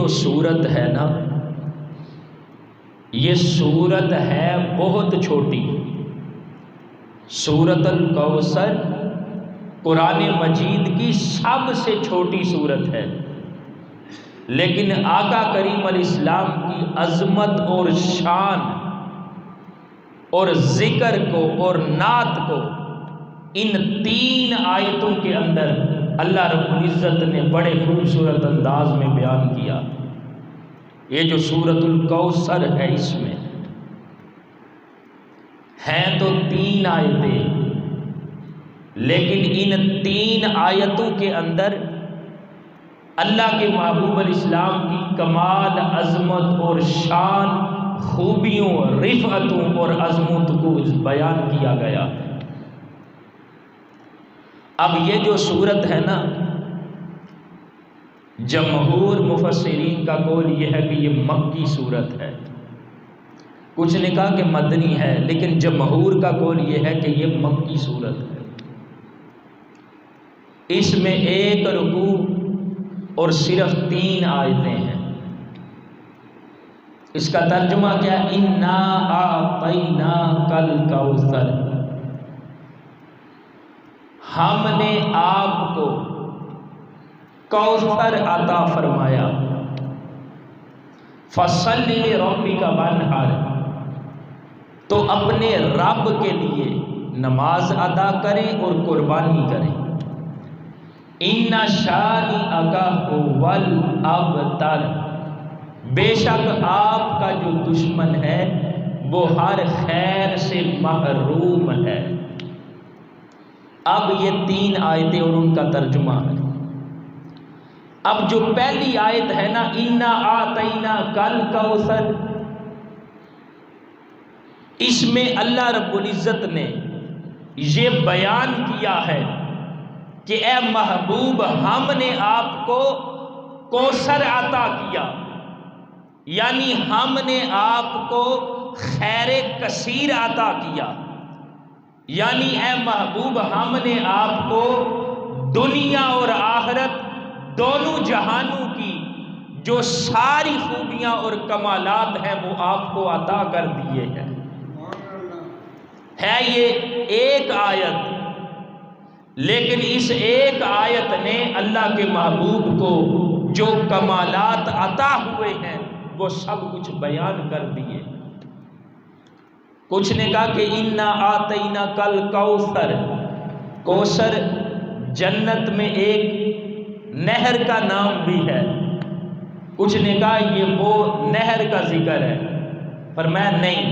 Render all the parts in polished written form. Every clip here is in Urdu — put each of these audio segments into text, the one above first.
جو صورت ہے نا، یہ صورت ہے بہت چھوٹی. سورۃ الکوثر قرآن مجید کی سب سے چھوٹی صورت ہے، لیکن آقا کریم علیہ السلام کی عظمت اور شان اور ذکر کو اور نعت کو ان 3 آیتوں کے اندر اللہ رب العزت نے بڑے خوبصورت انداز میں بیان کیا. یہ جو سورۃ الکوثر ہے، اس میں ہیں تو 3 آیتیں، لیکن ان 3 آیتوں کے اندر اللہ کے محبوب علیہ السلام کی کمال، عظمت اور شان، خوبیوں، رفعتوں اور عظمت کو بیان کیا گیا. اب یہ جو صورت ہے نا، جمہور مفسرین کا قول یہ ہے کہ یہ مکی صورت ہے. کچھ نے کہا کہ مدنی ہے، لیکن جمہور کا قول یہ ہے کہ یہ مکی صورت ہے. اس میں 1 رکوع اور صرف 3 آیتیں ہیں. اس کا ترجمہ کیا؟ اِنَّا أَعْطَيْنَاكَ الْكَوْثَرَ، ہم نے آپ کو کوثر عطا فرمایا. فَصَلِّ لِرَبِّكَ وَانْحَرْ، تو اپنے رب کے لیے نماز ادا کریں اور قربانی کریں. اِنَّ شَانِئَكَ هُوَ الْأَبْتَرُ، بے شک آپ کا جو دشمن ہے وہ ہر خیر سے محروم ہے. اب یہ 3 آیتیں اور ان کا ترجمہ ہے. اب جو پہلی آیت ہے نا، اِنَّا أَعْطَيْنَاكَ الْكَوْثَرَ، اس میں اللہ رب العزت نے یہ بیان کیا ہے کہ اے محبوب، ہم نے آپ کو کوثر عطا کیا، یعنی ہم نے آپ کو خیر کثیر عطا کیا. یعنی اے محبوب، ہم نے آپ کو دنیا اور آخرت دونوں جہانوں کی جو ساری خوبیاں اور کمالات ہیں وہ آپ کو عطا کر دیے ہیں. ہے یہ 1 آیت، لیکن اس 1 آیت نے اللہ کے محبوب کو جو کمالات عطا ہوئے ہیں وہ سب کچھ بیان کر دیے. کچھ نے کہا کہ اِنَّا أَعْطَيْنَاكَ الْكَوْثَرَ، کوثر جنت میں ایک نہر کا نام بھی ہے. کچھ نے کہا یہ وہ نہر کا ذکر ہے. فرمایا نہیں،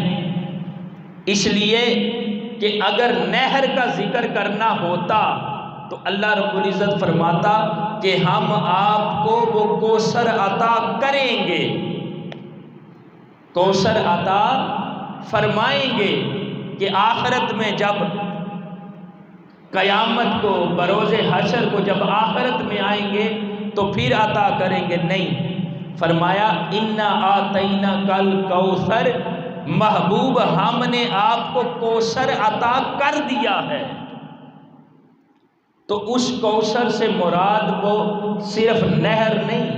اس لیے کہ اگر نہر کا ذکر کرنا ہوتا تو اللہ رب العزت فرماتا کہ ہم آپ کو وہ کوثر عطا کریں گے، کوثر عطا فرمائیں گے کہ آخرت میں جب قیامت کو، بروز حشر کو جب آخرت میں آئیں گے تو پھر عطا کریں گے. نہیں، فرمایا اِنَّا أَعْطَيْنَاكَ الْكَوْثَرَ، محبوب ہم نے آپ کو کوثر عطا کر دیا ہے. تو اس کوثر سے مراد وہ صرف نہر نہیں،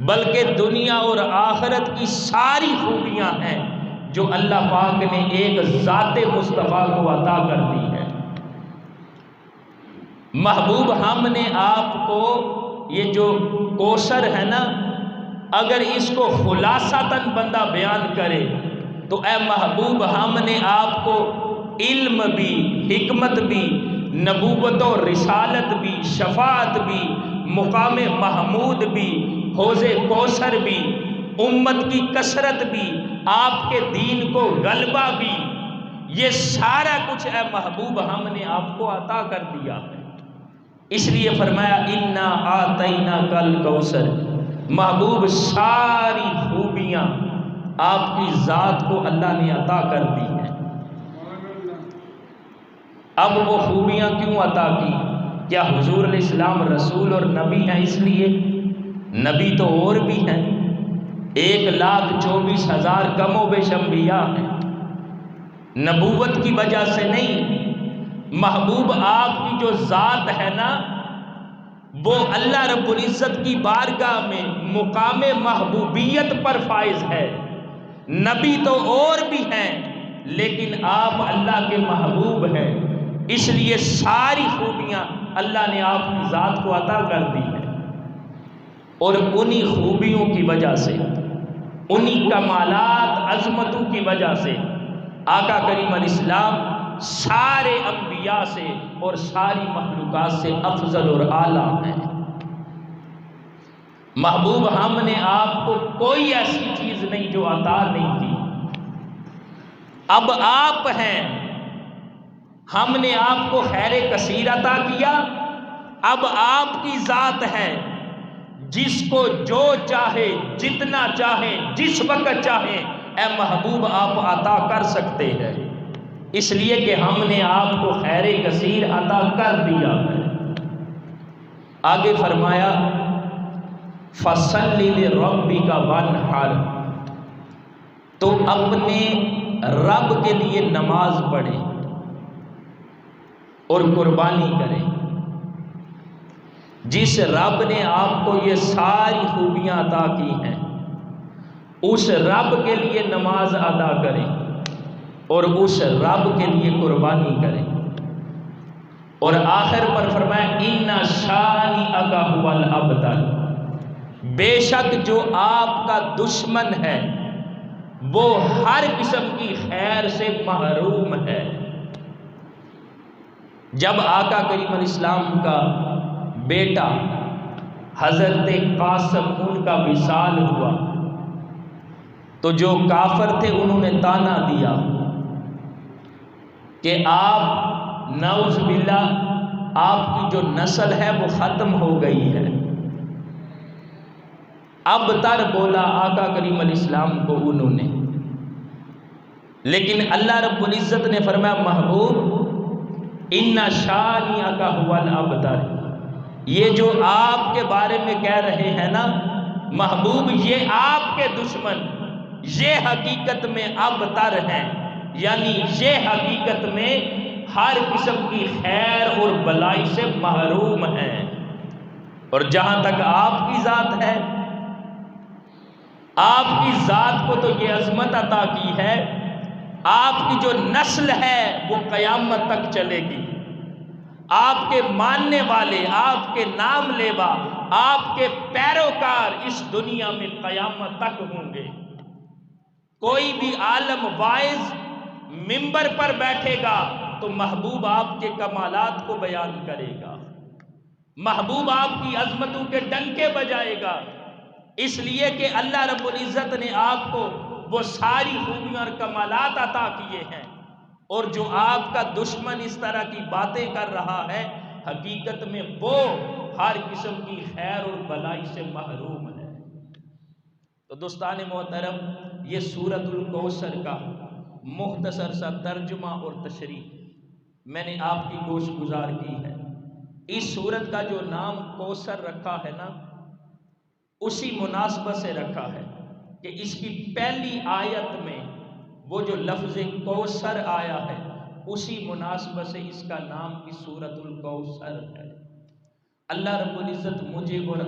بلکہ دنیا اور آخرت کی ساری خوبیاں ہیں جو اللہ پاک نے ایک ذات مصطفیٰ کو عطا کر دی ہے. محبوب ہم نے آپ کو یہ جو کوثر ہے نا، اگر اس کو خلاصتاً بندہ بیان کرے تو اے محبوب ہم نے آپ کو علم بھی، حکمت بھی، نبوت و رسالت بھی، شفاعت بھی، مقام محمود بھی، حوض کوثر بھی، امت کی کثرت بھی، آپ کے دین کو غلبہ بھی، یہ سارا کچھ اے محبوب ہم نے آپ کو عطا کر دیا ہے. اس لیے فرمایا اِنَّا أَعْطَيْنَاكَ الْكَوْثَرَ، محبوب ساری خوبیاں آپ کی ذات کو اللہ نے عطا کر دی ہیں. اب وہ خوبیاں کیوں عطا کی؟ کیا حضور علیہ السلام رسول اور نبی ہیں اس لیے؟ نبی تو اور بھی ہیں، 1,24,000 کم و بیش انبیاء ہیں. نبوت کی وجہ سے نہیں، محبوب آپ کی جو ذات ہے نا، وہ اللہ رب العزت کی بارگاہ میں مقام محبوبیت پر فائز ہے۔ نبی تو اور بھی ہیں لیکن آپ اللہ کے محبوب ہیں، اس لیے ساری خوبیاں اللہ نے آپ کی ذات کو عطا کر دی ہیں، اور انہی خوبیوں کی وجہ سے، انہی کمالات عظمتوں کی وجہ سے آقا کریم علیہ السلام سارے انبیاء سے اور ساری مخلوقات سے افضل اور اعلیٰ ہیں۔ محبوب ہم نے آپ کو کوئی ایسی چیز نہیں جو عطا نہیں کی، اب آپ ہیں، ہم نے آپ کو خیر کثیر عطا کیا، اب آپ کی ذات ہے، جس کو جو چاہے جتنا چاہے جس وقت چاہے اے محبوب آپ عطا کر سکتے ہیں، اس لیے کہ ہم نے آپ کو خیر کثیر عطا کر دیا ہے۔ آگے فرمایا فَصَلِّ لِرَبِّكَ وَانْحَرْ، تو اپنے رب کے لیے نماز پڑھے اور قربانی کرے۔ جس رب نے آپ کو یہ ساری خوبیاں عطا کی ہیں اس رب کے لیے نماز ادا کریں اور اس رب کے لیے قربانی کریں۔ اور آخر پر فرمایا اِنَّ شَانِئَكَ هُوَ الْأَبْتَرُ، بے شک جو آپ کا دشمن ہے وہ ہر قسم کی خیر سے محروم ہے۔ جب آقا کریم علیہ السلام کا بیٹا حضرت قاسم ان کا وصال ہوا تو جو کافر تھے انہوں نے طعنہ دیا کہ آپ نعوذ باللہ آپ کی جو نسل ہے وہ ختم ہو گئی ہے۔ اب تر بولا آقا کریم علیہ السلام کو انہوں نے، لیکن اللہ رب العزت نے فرمایا محبوب اِنَّ شَانِئَكَ هُوَ الْأَبْتَرُ، یہ جو آپ کے بارے میں کہہ رہے ہیں نا محبوب، یہ آپ کے دشمن یہ حقیقت میں ابتر ہیں، یعنی یہ حقیقت میں ہر قسم کی خیر اور بلائی سے محروم ہیں۔ اور جہاں تک آپ کی ذات ہے، آپ کی ذات کو تو یہ عظمت عطا کی ہے، آپ کی جو نسل ہے وہ قیامت تک چلے گی، آپ کے ماننے والے، آپ کے نام لیوا، آپ کے پیروکار اس دنیا میں قیامت تک ہوں گے۔ کوئی بھی عالم واعظ منبر پر بیٹھے گا تو محبوب آپ کے کمالات کو بیان کرے گا، محبوب آپ کی عظمتوں کے ڈنکے بجائے گا، اس لیے کہ اللہ رب العزت نے آپ کو وہ ساری خوبیاں اور کمالات عطا کیے ہیں، اور جو آپ کا دشمن اس طرح کی باتیں کر رہا ہے حقیقت میں وہ ہر قسم کی خیر اور بلائی سے محروم ہے۔ تو دوستان محترم، یہ سورۃ الکوثر کا مختصر سا ترجمہ اور تشریح میں نے آپ کی گوش گزار کی ہے۔ اس سورت کا جو نام کوثر رکھا ہے نا، اسی مناسبت سے رکھا ہے کہ اس کی پہلی آیت میں وہ جو لفظ کوثر آیا ہے اسی مناسبت سے اس کا نام کی سورۃ الکوثر ہے۔ اللہ رب العزت مجھے اور